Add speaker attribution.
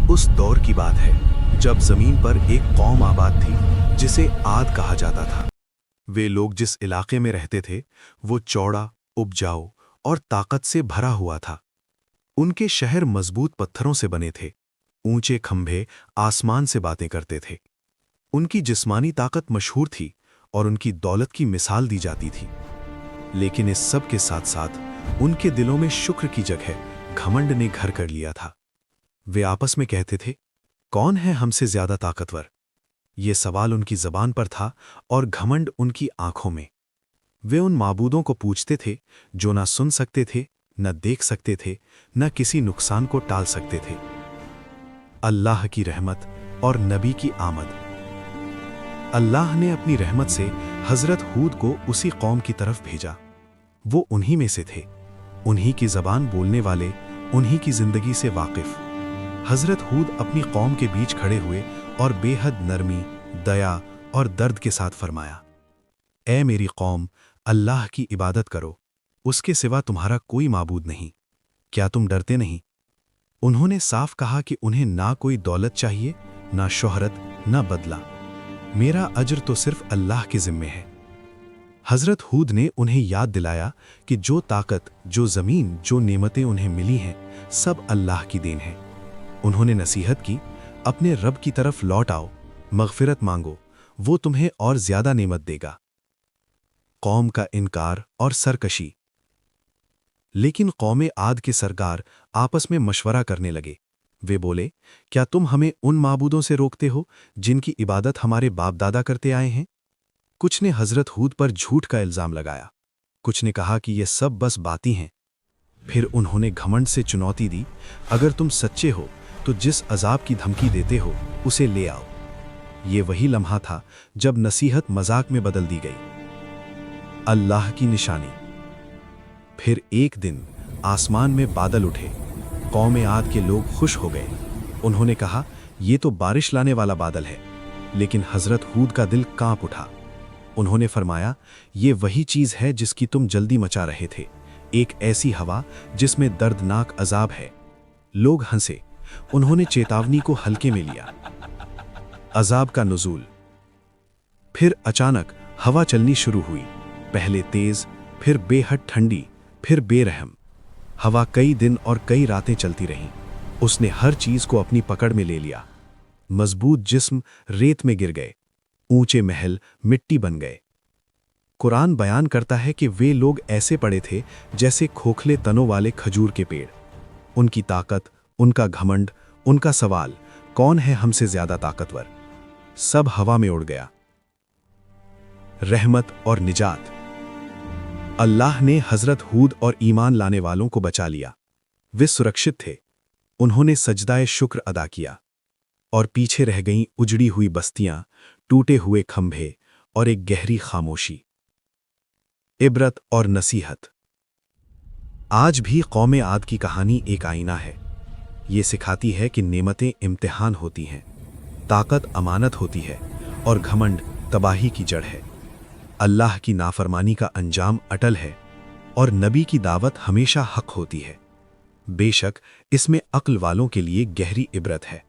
Speaker 1: उस दौर की बात है जब जमीन पर एक कौम आबाद थी जिसे आद कहा जाता था। वे लोग जिस इलाके में रहते थे वो चौड़ा, उपजाऊ और ताकत से भरा हुआ था। उनके शहर मजबूत पत्थरों से बने थे, ऊंचे खंभे आसमान से बातें करते थे। उनकी जिस्मानी ताकत मशहूर थी और उनकी दौलत की मिसाल दी जाती थी। लेकिन इस सब के साथ साथ उनके दिलों में शुक्र की जगह घमंड ने घर कर लिया था। वे आपस में कहते थे, कौन है हमसे ज्यादा ताकतवर? ये सवाल उनकी जबान पर था और घमंड उनकी आंखों में। वे उन माबूदों को पूछते थे जो ना सुन सकते थे, न देख सकते थे, न किसी नुकसान को टाल सकते थे। अल्लाह की रहमत और नबी की आमद। अल्लाह ने अपनी रहमत से हजरत हूद को उसी कौम की तरफ भेजा। वो उन्हीं में से थे, उन्हीं की जबान बोलने वाले, उन्हीं की जिंदगी से वाकिफ। हजरत हूद अपनी कौम के बीच खड़े हुए और बेहद नरमी, दया और दर्द के साथ फरमाया, ऐ मेरी कौम, अल्लाह की इबादत करो, उसके सिवा तुम्हारा कोई माबूद नहीं। क्या तुम डरते नहीं? उन्होंने साफ कहा कि उन्हें ना कोई दौलत चाहिए, ना शोहरत, ना बदला। मेरा अजर तो सिर्फ अल्लाह के जिम्मे है। हजरत हूद ने उन्हें याद दिलाया कि जो ताकत, जो जमीन, जो नेमतें उन्हें मिली हैं, सब अल्लाह की देन है। उन्होंने नसीहत की, अपने रब की तरफ लौट आओ, मगफिरत मांगो, वो तुम्हें और ज्यादा नेमत देगा। कौम का इनकार और सरकशी। लेकिन कौमे आद के सरदार आपस में मशवरा करने लगे। वे बोले, क्या तुम हमें उन माबूदों से रोकते हो जिनकी इबादत हमारे बाप दादा करते आए हैं? कुछ ने हजरत हूद पर झूठ का इल्जाम लगाया, कुछ ने कहा कि ये सब बस बातें हैं। फिर उन्होंने घमंड से चुनौती दी, अगर तुम सच्चे हो तो जिस अजाब की धमकी देते हो उसे ले आओ। ये वही लम्हा था जब नसीहत मजाक में बदल दी गई। अल्लाह की निशानी। फिर एक दिन आसमान में बादल उठे। कौमे आद के लोग खुश हो गए। उन्होंने कहा, ये तो बारिश लाने वाला बादल है। लेकिन हजरत हूद का दिल कांप उठा। उन्होंने फरमाया, ये वही चीज है जिसकी तुम जल्दी मचा रहे थे, एक ऐसी हवा जिसमें दर्दनाक अजाब है। लोग हंसे। उन्होंने चेतावनी को हल्के में लिया। अजाब का नुज़ूल। फिर अचानक हवा चलनी शुरू हुई, पहले तेज, फिर बेहद ठंडी, फिर बेरहम। हवा कई दिन और कई रातें चलती रहीं। उसने हर चीज को अपनी पकड़ में ले लिया। मजबूत जिस्म रेत में गिर गए, ऊंचे महल मिट्टी बन गए। कुरान बयान करता है कि वे लोग ऐसे पड़े थे जैसे खोखले तनों वाले खजूर के पेड़। उनकी ताकत, उनका घमंड, उनका सवाल, कौन है हमसे ज्यादा ताकतवर, सब हवा में उड़ गया। रहमत और निजात। अल्लाह ने हजरत हूद और ईमान लाने वालों को बचा लिया। वे सुरक्षित थे। उन्होंने सजदाए शुक्र अदा किया और पीछे रह गईं उजड़ी हुई बस्तियां, टूटे हुए खंभे और एक गहरी खामोशी। इबरत और नसीहत। आज भी कौमे आद की कहानी एक आईना है। ये सिखाती है कि नेमतें इम्तिहान होती हैं, ताकत अमानत होती है और घमंड तबाही की जड़ है। अल्लाह की नाफरमानी का अंजाम अटल है और नबी की दावत हमेशा हक होती है। बेशक इसमें अक्ल वालों के लिए गहरी इबरत है।